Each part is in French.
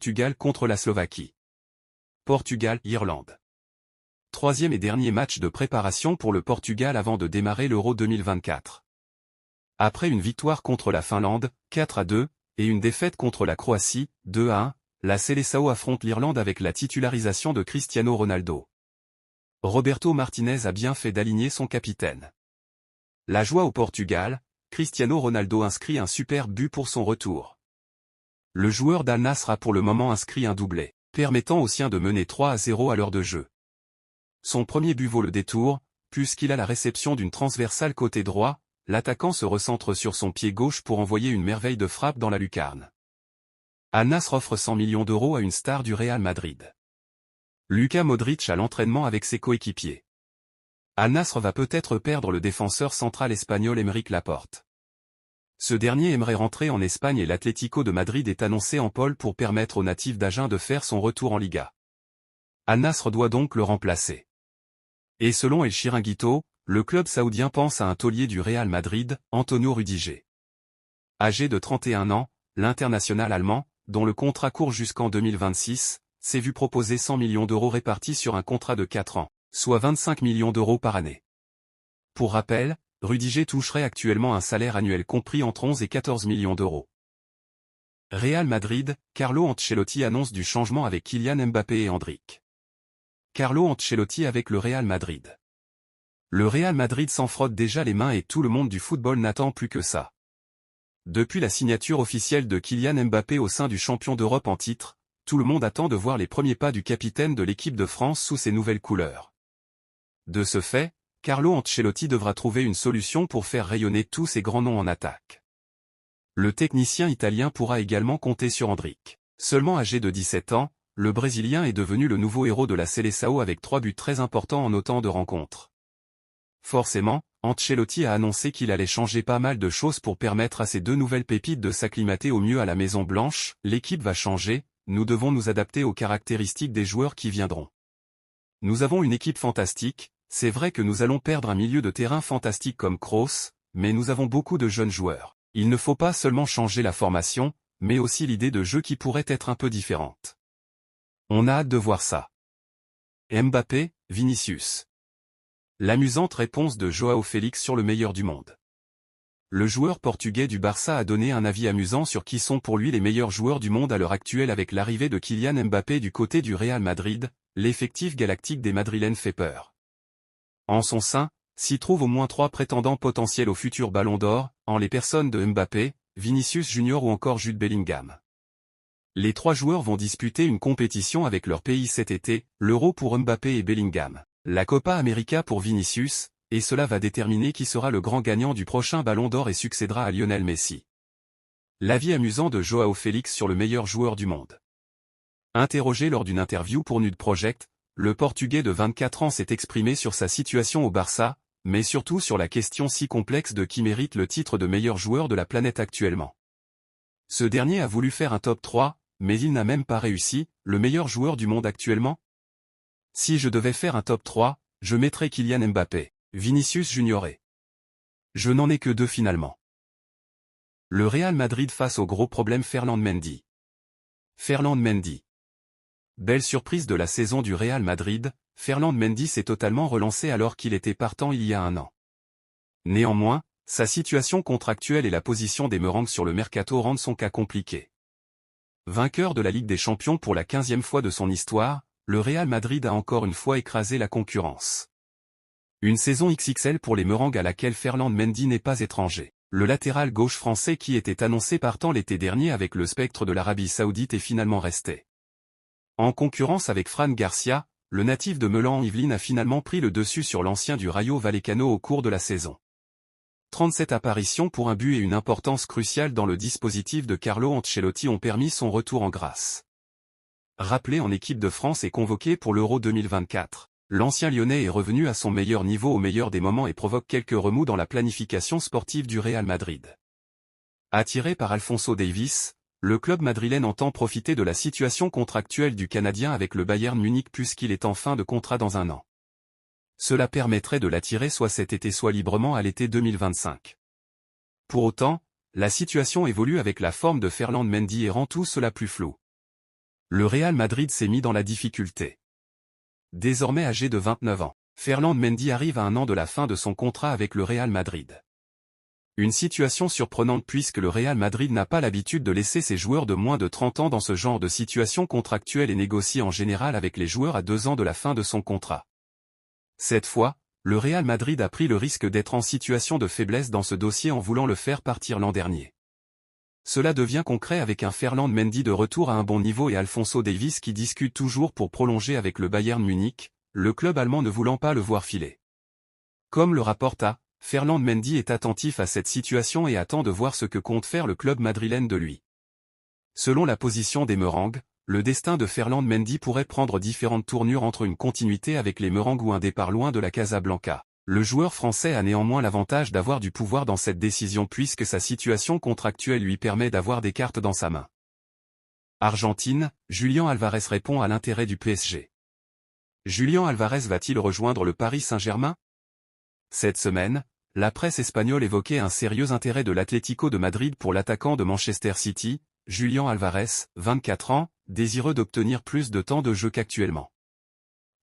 Portugal contre la Slovaquie. Portugal-Irlande. Troisième et dernier match de préparation pour le Portugal avant de démarrer l'Euro 2024. Après une victoire contre la Finlande, 4-2, et une défaite contre la Croatie, 2-1, la Seleção affronte l'Irlande avec la titularisation de Cristiano Ronaldo. Roberto Martinez a bien fait d'aligner son capitaine. La joie au Portugal, Cristiano Ronaldo inscrit un superbe but pour son retour. Le joueur d'Al Nassr a pour le moment inscrit un doublé, permettant aux siens de mener 3-0 à l'heure de jeu. Son premier but vaut le détour, puisqu'il a la réception d'une transversale côté droit, l'attaquant se recentre sur son pied gauche pour envoyer une merveille de frappe dans la lucarne. Al Nassr offre 100 millions d'euros à une star du Real Madrid. Luka Modric à l'entraînement avec ses coéquipiers. Al Nassr va peut-être perdre le défenseur central espagnol Aymeric Laporte. Ce dernier aimerait rentrer en Espagne et l'Atlético de Madrid est annoncé en pole pour permettre au natif d'Agen de faire son retour en Liga. Al Nassr doit donc le remplacer. Et selon El Chiringuito, le club saoudien pense à un taulier du Real Madrid, Antonio Rüdiger. Âgé de 31 ans, l'international allemand, dont le contrat court jusqu'en 2026, s'est vu proposer 100 millions d'euros répartis sur un contrat de 4 ans, soit 25 millions d'euros par année. Pour rappel, Rüdiger toucherait actuellement un salaire annuel compris entre 11 et 14 millions d'euros. Real Madrid, Carlo Ancelotti annonce du changement avec Kylian Mbappé et Endrick. Carlo Ancelotti avec le Real Madrid. Le Real Madrid s'en frotte déjà les mains et tout le monde du football n'attend plus que ça. Depuis la signature officielle de Kylian Mbappé au sein du champion d'Europe en titre, tout le monde attend de voir les premiers pas du capitaine de l'équipe de France sous ses nouvelles couleurs. De ce fait, Carlo Ancelotti devra trouver une solution pour faire rayonner tous ces grands noms en attaque. Le technicien italien pourra également compter sur Endrick. Seulement âgé de 17 ans, le Brésilien est devenu le nouveau héros de la Seleção avec 3 buts très importants en autant de rencontres. Forcément, Ancelotti a annoncé qu'il allait changer pas mal de choses pour permettre à ces deux nouvelles pépites de s'acclimater au mieux à la Maison Blanche. L'équipe va changer, nous devons nous adapter aux caractéristiques des joueurs qui viendront. Nous avons une équipe fantastique, c'est vrai que nous allons perdre un milieu de terrain fantastique comme Kroos, mais nous avons beaucoup de jeunes joueurs. Il ne faut pas seulement changer la formation, mais aussi l'idée de jeu qui pourrait être un peu différente. On a hâte de voir ça. Mbappé, Vinicius. L'amusante réponse de João Félix sur le meilleur du monde. Le joueur portugais du Barça a donné un avis amusant sur qui sont pour lui les meilleurs joueurs du monde à l'heure actuelle avec l'arrivée de Kylian Mbappé du côté du Real Madrid, l'effectif galactique des Madrilènes fait peur. En son sein, s'y trouvent au moins 3 prétendants potentiels au futur Ballon d'Or, en les personnes de Mbappé, Vinicius Junior ou encore Jude Bellingham. Les 3 joueurs vont disputer une compétition avec leur pays cet été, l'Euro pour Mbappé et Bellingham, la Copa América pour Vinicius, et cela va déterminer qui sera le grand gagnant du prochain Ballon d'Or et succédera à Lionel Messi. L'avis amusant de João Félix sur le meilleur joueur du monde. Interrogé lors d'une interview pour Nude Project, le Portugais de 24 ans s'est exprimé sur sa situation au Barça, mais surtout sur la question si complexe de qui mérite le titre de meilleur joueur de la planète actuellement. Ce dernier a voulu faire un top 3, mais il n'a même pas réussi, le meilleur joueur du monde actuellement. Si je devais faire un top 3, je mettrais Kylian Mbappé, Vinicius Junior et... Je n'en ai que 2 finalement. Le Real Madrid face au gros problème Ferland Mendy. Ferland Mendy. Belle surprise de la saison du Real Madrid, Ferland Mendy s'est totalement relancé alors qu'il était partant il y a un an. Néanmoins, sa situation contractuelle et la position des Merengues sur le mercato rendent son cas compliqué. Vainqueur de la Ligue des Champions pour la 15e fois de son histoire, le Real Madrid a encore une fois écrasé la concurrence. Une saison XXL pour les Merengues à laquelle Ferland Mendy n'est pas étranger. Le latéral gauche français qui était annoncé partant l'été dernier avec le spectre de l'Arabie Saoudite est finalement resté. En concurrence avec Fran Garcia, le natif de Meulan-en-Yvelines a finalement pris le dessus sur l'ancien du Rayo Vallecano au cours de la saison. 37 apparitions pour un but et une importance cruciale dans le dispositif de Carlo Ancelotti ont permis son retour en grâce. Rappelé en équipe de France et convoqué pour l'Euro 2024, l'ancien Lyonnais est revenu à son meilleur niveau au meilleur des moments et provoque quelques remous dans la planification sportive du Real Madrid. Attiré par Alphonso Davies, le club madrilène entend profiter de la situation contractuelle du Canadien avec le Bayern Munich puisqu'il est en fin de contrat dans un an. Cela permettrait de l'attirer soit cet été soit librement à l'été 2025. Pour autant, la situation évolue avec la forme de Ferland Mendy et rend tout cela plus flou. Le Real Madrid s'est mis dans la difficulté. Désormais âgé de 29 ans, Ferland Mendy arrive à un an de la fin de son contrat avec le Real Madrid. Une situation surprenante puisque le Real Madrid n'a pas l'habitude de laisser ses joueurs de moins de 30 ans dans ce genre de situation contractuelle et négocie en général avec les joueurs à 2 ans de la fin de son contrat. Cette fois, le Real Madrid a pris le risque d'être en situation de faiblesse dans ce dossier en voulant le faire partir l'an dernier. Cela devient concret avec un Ferland Mendy de retour à un bon niveau et Alphonso Davies qui discute toujours pour prolonger avec le Bayern Munich, le club allemand ne voulant pas le voir filer. Comme le rapporte Ferland Mendy est attentif à cette situation et attend de voir ce que compte faire le club madrilène de lui. Selon la position des Merengues, le destin de Ferland Mendy pourrait prendre différentes tournures entre une continuité avec les Merengues ou un départ loin de la Casablanca. Le joueur français a néanmoins l'avantage d'avoir du pouvoir dans cette décision puisque sa situation contractuelle lui permet d'avoir des cartes dans sa main. Argentine, Julián Álvarez répond à l'intérêt du PSG. Julián Álvarez va-t-il rejoindre le Paris Saint-Germain? Cette semaine, la presse espagnole évoquait un sérieux intérêt de l'Atlético de Madrid pour l'attaquant de Manchester City, Julián Álvarez, 24 ans, désireux d'obtenir plus de temps de jeu qu'actuellement.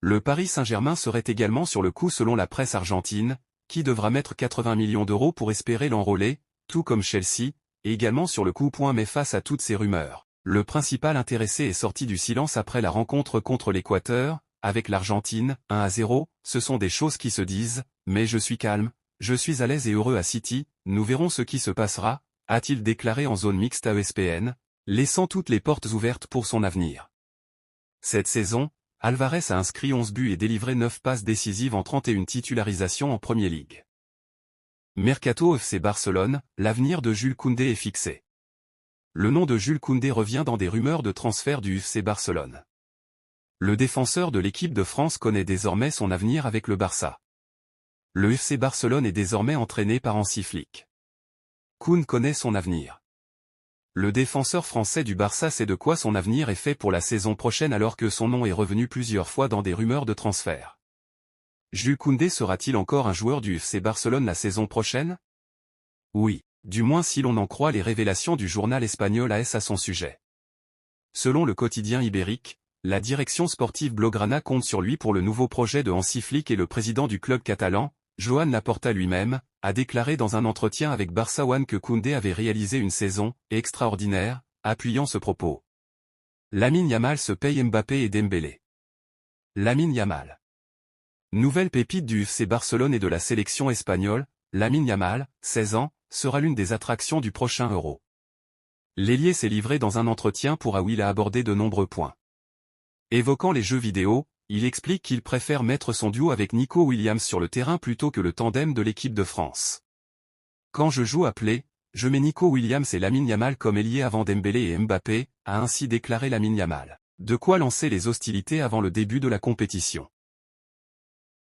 Le Paris Saint-Germain serait également sur le coup selon la presse argentine, qui devra mettre 80 millions d'euros pour espérer l'enrôler, tout comme Chelsea, et également sur le coup. Mais face à toutes ces rumeurs, le principal intéressé est sorti du silence après la rencontre contre l'Équateur, avec l'Argentine, 1-0, ce sont des choses qui se disent, mais je suis calme, je suis à l'aise et heureux à City, nous verrons ce qui se passera, a-t-il déclaré en zone mixte à ESPN, laissant toutes les portes ouvertes pour son avenir. Cette saison, Álvarez a inscrit 11 buts et délivré 9 passes décisives en 31 titularisations en Premier League. Mercato FC Barcelone, l'avenir de Jules Koundé est fixé. Le nom de Jules Koundé revient dans des rumeurs de transfert du FC Barcelone. Le défenseur de l'équipe de France connaît désormais son avenir avec le Barça. Le FC Barcelone est désormais entraîné par Hansi Flick. Koundé connaît son avenir. Le défenseur français du Barça sait de quoi son avenir est fait pour la saison prochaine alors que son nom est revenu plusieurs fois dans des rumeurs de transfert. Jules Koundé sera-t-il encore un joueur du FC Barcelone la saison prochaine? Oui, du moins si l'on en croit les révélations du journal espagnol AS à son sujet. Selon le quotidien ibérique, la direction sportive blaugrana compte sur lui pour le nouveau projet de Hansi Flick et le président du club catalan, Joan Laporta lui-même, a déclaré dans un entretien avec Barça One que Koundé avait réalisé une saison extraordinaire, appuyant ce propos. Lamine Yamal se paye Mbappé et Dembélé. Lamine Yamal. Nouvelle pépite du FC Barcelone et de la sélection espagnole, Lamine Yamal, 16 ans, sera l'une des attractions du prochain Euro. L'ailier s'est livré dans un entretien où il a abordé de nombreux points. Évoquant les jeux vidéo, il explique qu'il préfère mettre son duo avec Nico Williams sur le terrain plutôt que le tandem de l'équipe de France. Quand je joue à Play, je mets Nico Williams et Lamine Yamal comme ailier avant Dembélé et Mbappé, a ainsi déclaré Lamine Yamal. De quoi lancer les hostilités avant le début de la compétition.